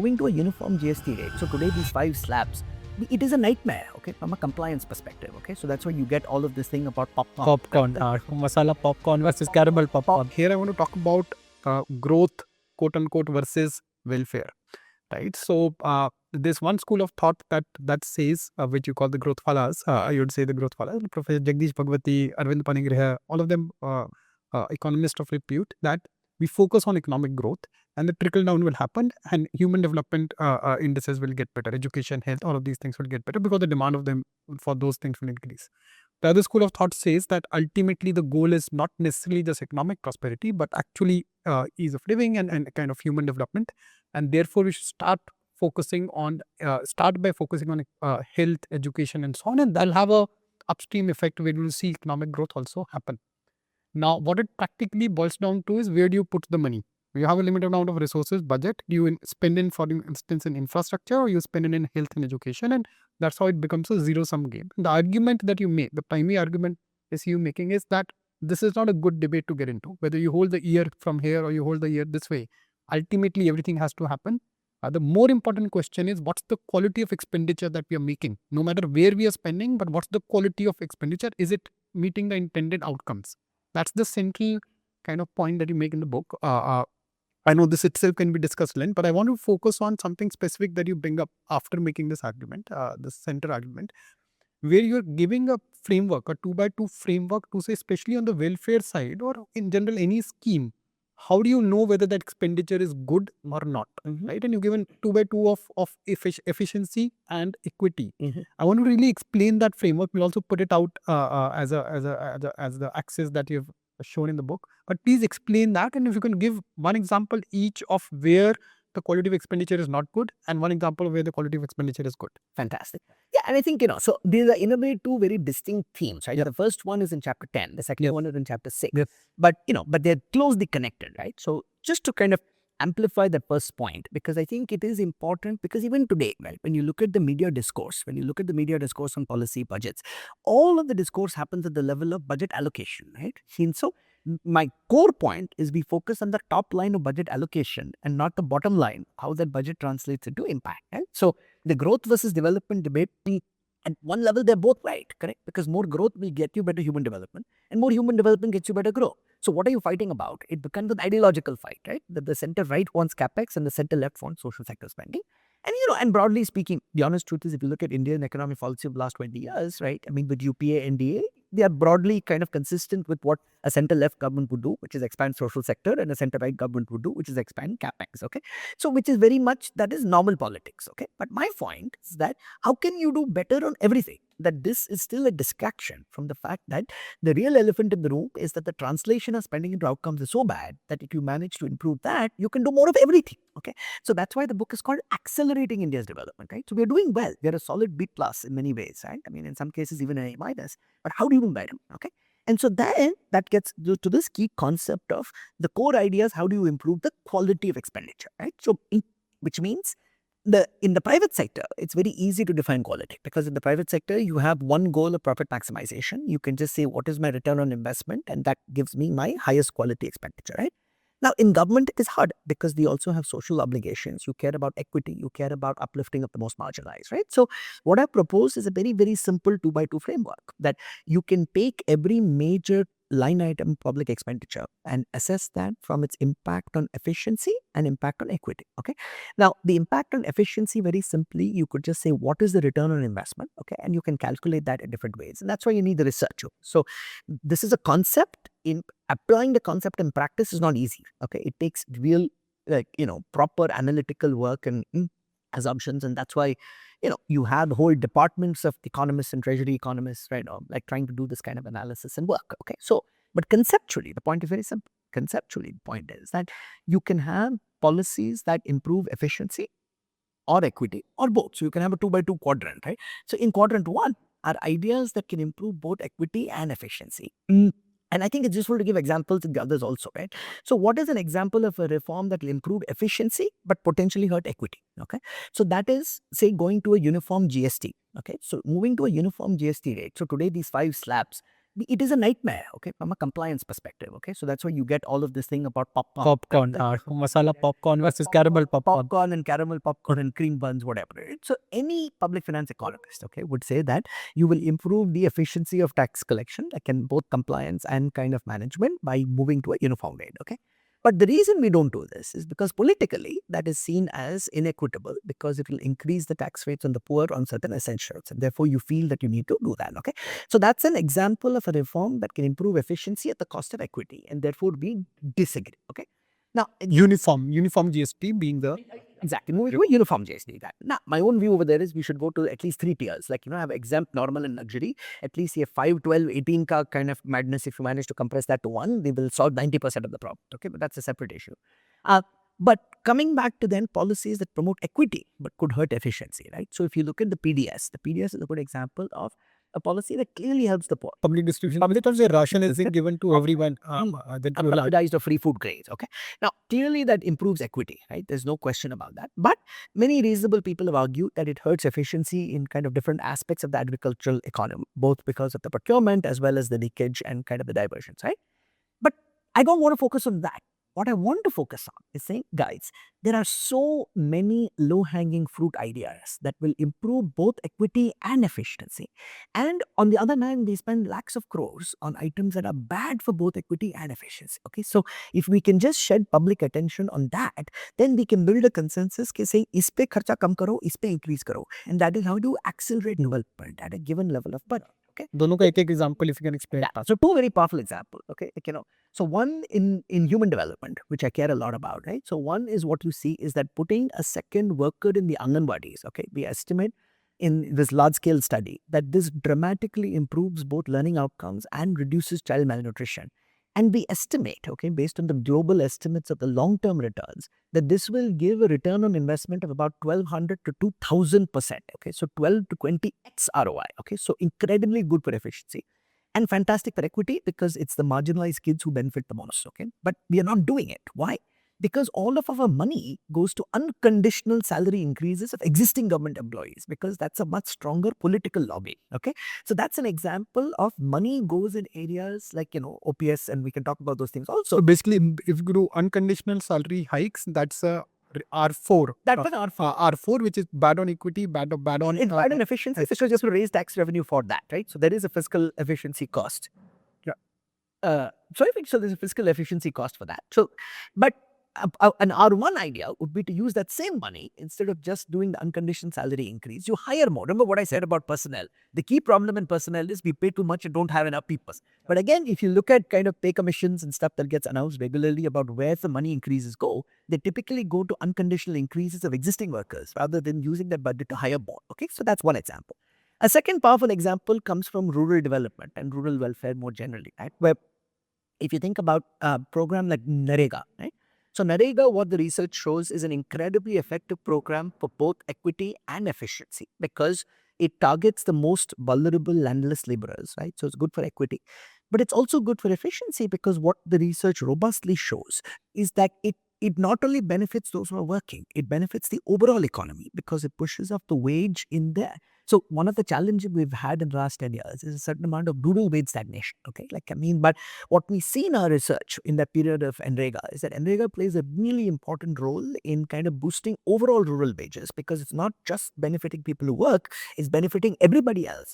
moving to a uniform GST rate. So today these 5 slabs, it is a nightmare, okay, from a compliance perspective, okay. So that's why you get all of this thing about popcorn, masala popcorn versus caramel popcorn. Here I want to talk about growth, quote unquote, versus welfare, right? So there's one school of thought that says, which you call the growth falas, I would say the growth falas, Professor Jagdish Bhagwati, Arvind Panigrahi, all of them economists of repute, that we focus on economic growth and the trickle down will happen and human development indices will get better. Education, health, all of these things will get better because the demand of them for those things will increase. The other school of thought says that ultimately the goal is not necessarily just economic prosperity, but actually ease of living and kind of human development. And therefore, we should start by focusing on health, education, and so on. And that'll have a upstream effect where we'll see economic growth also happen. Now, what it practically boils down to is, where do you put the money? You have a limited amount of resources, budget. Do you spend in, for instance, in infrastructure, or you spend it in health and education? And that's how it becomes a zero-sum game. The argument that you make, the primary argument is you making, is that this is not a good debate to get into. Whether you hold the ear from here or you hold the ear this way, ultimately everything has to happen. The more important question is, what's the quality of expenditure that we are making? No matter where we are spending, but what's the quality of expenditure? Is it meeting the intended outcomes? That's the central kind of point that you make in the book. I know this itself can be discussed length, but I want to focus on something specific that you bring up after making this argument, the center argument, where you're giving a framework, a 2x2 framework to say, especially on the welfare side or in general any scheme, how do you know whether that expenditure is good or not, right? And you've given 2x2 of efficiency and equity. I want to really explain that framework. We'll also put it out as the axis that you've shown in the book. But please explain that, and if you can give one example each of where the quality of expenditure is not good and one example of where the quality of expenditure is good. Fantastic. Yeah, and I think, so these are in a way two very distinct themes, right? Yep. The first one is in chapter 10, the second Yep. one is in chapter 6. Yep. But, but they're closely connected, right? So just to kind of amplify that first point, because I think it is important, because even today, right, when you look at the media discourse, on policy budgets, all of the discourse happens at the level of budget allocation, right? And so my core point is we focus on the top line of budget allocation and not the bottom line, how that budget translates into impact, right? So the growth versus development debate, at one level, they're both right, correct? Because more growth will get you better human development, and more human development gets you better growth. So what are you fighting about? It becomes an ideological fight, right? That the center right wants capex and the center left wants social sector spending. And and broadly speaking, the honest truth is, if you look at Indian economic policy of the last 20 years, right? I mean, with UPA, NDA, they are broadly kind of consistent with what a center-left government would do, which is expand social sector, and a center-right government would do, which is expand capex, okay? So, which is very much, that is normal politics, okay? But my point is that how can you do better on everything? That this is still a distraction from the fact that the real elephant in the room is that the translation of spending into outcomes is so bad that if you manage to improve that, you can do more of everything, okay? So that's why the book is called Accelerating India's Development, right? So we're doing well. We're a solid B plus in many ways, right? I mean, in some cases, even an A minus. But how do you do better, okay? And so then that gets to this key concept of the core ideas. How do you improve the quality of expenditure, right? So, which means in the private sector, it's very easy to define quality, because in the private sector, you have one goal of profit maximization. You can just say, what is my return on investment? And that gives me my highest quality expenditure, right? Now, in government, it is hard because they also have social obligations. You care about equity. You care about uplifting of the most marginalized, right? So what I propose is a very, very simple 2x2 framework, that you can take every major line item public expenditure and assess that from its impact on efficiency and impact on equity, okay? Now, the impact on efficiency, very simply, you could just say, what is the return on investment, okay? And you can calculate that in different ways. And that's why you need the research. So this is a concept. In applying the concept in practice is not easy, okay? It takes real, proper analytical work and assumptions. And that's why, you have whole departments of economists and treasury economists, right, like trying to do this kind of analysis and work, okay? So, but conceptually, the point is very simple. Conceptually, the point is that you can have policies that improve efficiency or equity or both. So you can have a 2x2 quadrant, right? So in quadrant 1 are ideas that can improve both equity and efficiency. And I think it's useful to give examples in the others also, right? So what is an example of a reform that will improve efficiency but potentially hurt equity, okay? So that is, say, going to a uniform GST, okay? So moving to a uniform GST rate. So today these 5 slabs, it is a nightmare, okay, from a compliance perspective, okay. So that's why you get all of this thing about Popcorn, masala popcorn versus caramel popcorn. popcorn and caramel popcorn and cream buns, whatever. Right? So any public finance economist, okay, would say that you will improve the efficiency of tax collection, like in both compliance and kind of management, by moving to a uniform rate, okay. But the reason we don't do this is because politically that is seen as inequitable, because it will increase the tax rates on the poor on certain essentials, and therefore you feel that you need to do that, okay. So that's an example of a reform that can improve efficiency at the cost of equity, and therefore we disagree, okay. Now, Uniform GST being the exactly, moving to a uniform GST. That now, my own view over there is we should go to at least 3 tiers, like have exempt, normal, and luxury. At least a 5, 12, 18 ka kind of madness. If you manage to compress that to one, they will solve 90% of the problem. Okay, but that's a separate issue. But coming back to then policies that promote equity but could hurt efficiency, right? So if you look at the PDS is a good example of a policy that clearly helps the poor. public distribution. Public terms, a ration is given to everyone. Subsidized or free food grains. Okay. Now, clearly that improves equity, right? There's no question about that. But many reasonable people have argued that it hurts efficiency in kind of different aspects of the agricultural economy, both because of the procurement as well as the leakage and kind of the diversions, right? But I don't want to focus on that. What I want to focus on is saying, guys, there are so many low-hanging fruit ideas that will improve both equity and efficiency. And on the other hand, they spend lakhs of crores on items that are bad for both equity and efficiency. Okay, so if we can just shed public attention on that, then we can build a consensus saying, ispe kharcha kam karo, ispe increase karo. And that is how to accelerate development at a given level of budget. Okay. दोनों का एक example if you can explain. Yeah. So two very powerful examples. Okay, so one in human development, which I care a lot about, right? So one is what you see is that putting a second worker in the Anganwadis, okay, we estimate in this large scale study that this dramatically improves both learning outcomes and reduces child malnutrition. And we estimate, okay, based on the global estimates of the long-term returns, that this will give a return on investment of about 1,200 to 2,000%. Okay, so 12 to 20x ROI. Okay, so incredibly good for efficiency and fantastic for equity because it's the marginalized kids who benefit the most. Okay, but we are not doing it. Why? Because all of our money goes to unconditional salary increases of existing government employees, because that's a much stronger political lobby. Okay, so that's an example of money goes in areas like OPS, and we can talk about those things also. So basically, if you do unconditional salary hikes, that's a R4. That's an R4. R4, which is bad on equity, bad on bad on efficiency, because just to raise tax revenue for that, right? So there is a fiscal efficiency cost. Yeah. So there's a fiscal efficiency cost for that. So, but an R1 idea would be to use that same money, instead of just doing the unconditional salary increase, you hire more. Remember what I said about personnel. The key problem in personnel is we pay too much and don't have enough people. But again, if you look at kind of pay commissions and stuff that gets announced regularly about where the money increases go, they typically go to unconditional increases of existing workers rather than using that budget to hire more. Okay, so that's one example. A second powerful example comes from rural development and rural welfare more generally, right? Where if you think about a program like NREGA, right? So NREGA, what the research shows, is an incredibly effective program for both equity and efficiency, because it targets the most vulnerable landless laborers, right? So it's good for equity. But it's also good for efficiency, because what the research robustly shows is that it not only benefits those who are working, it benefits the overall economy, because it pushes up the wage in there. So one of the challenges we've had in the last 10 years is a certain amount of rural wage stagnation. Okay, but what we see in our research in that period of NREGA is that NREGA plays a really important role in kind of boosting overall rural wages, because it's not just benefiting people who work, it's benefiting everybody else.